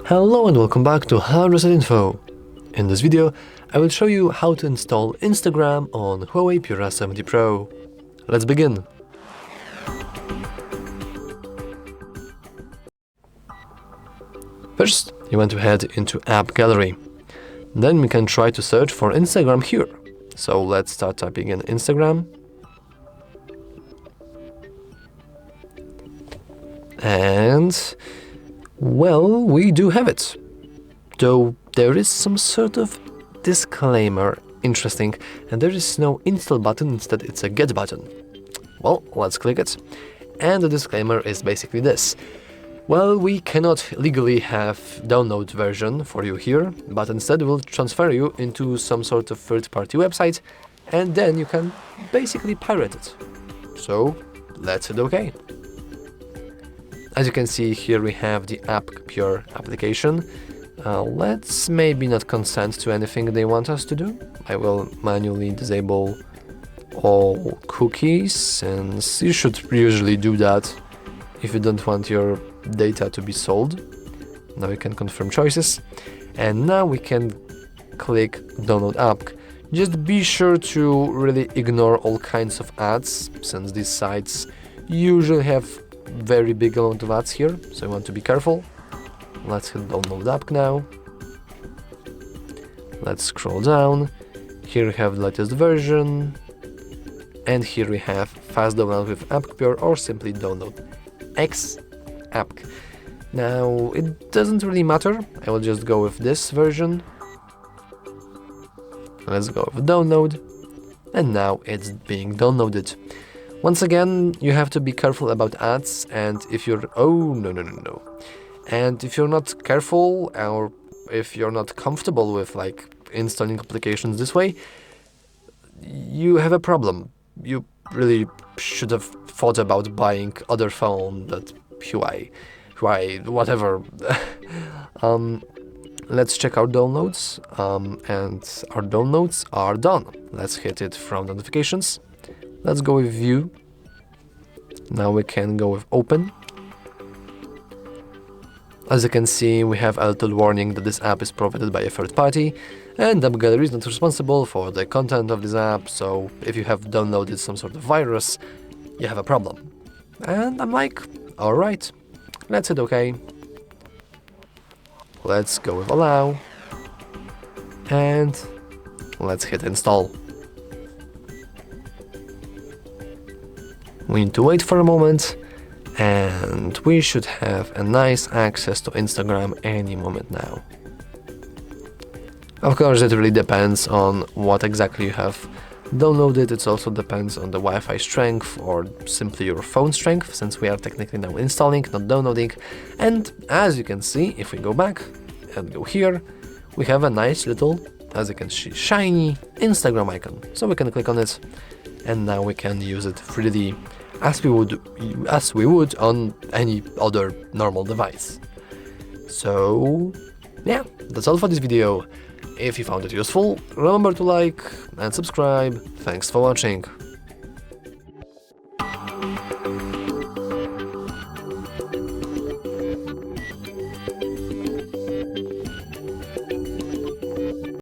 Hello and welcome back to Hard Reset Info. In this video, I will show you how to install Instagram on HUAWEI Pura 70 Pro. Let's begin. First, you want to head into AppGallery. Then we can try to search for Instagram here. So let's start typing in Instagram. And well, we do have it. Though there is some sort of disclaimer, interesting, and there is no install button, instead it's a get button. Well, let's click it. And the disclaimer is basically this. Well, we cannot legally have download version for you here, but instead we'll transfer you into some sort of third-party website, and then you can basically pirate it. So, let's hit OK. As you can see here, we have the AppGallery application. Let's maybe not consent to anything they want us to do. I will manually disable all cookies, since you should usually do that if you don't want your data to be sold. Now we can confirm choices, and now we can click download app. Just be sure to really ignore all kinds of ads, since these sites usually have very big amount of ads here, so you want to be careful. Let's hit download app now. Let's scroll down. Here we have the latest version, and here we have fast download with AppGallery or simply download X app. Now it doesn't really matter, I will just go with this version. Let's go with download, and now it's being downloaded. Once again, you have to be careful about ads, and if you're and if you're not careful, or if you're not comfortable with like installing applications this way, you have a problem. You really should have thought about buying other phone that HUAWEI, whatever. Let's check our downloads, and our downloads are done. Let's hit it from notifications. Let's go with view. Now we can go with open. As you can see, we have a little warning that this app is provided by a third party, and AppGallery is not responsible for the content of this app, so if you have downloaded some sort of virus, you have a problem. And I'm like, alright, let's hit OK. Let's go with allow, and let's hit install. We need to wait for a moment, and we should have a nice access to Instagram any moment now. Of course, it really depends on what exactly you have downloaded. It also depends on the Wi-Fi strength or simply your phone strength, since we are technically now installing, not downloading. And as you can see, if we go back and go here, we have a nice little, as you can see, shiny Instagram icon. So we can click on it, and now we can use it freely as we would on any other normal device. So yeah, that's all for this video. If you found it useful, remember to like and subscribe. Thanks for watching.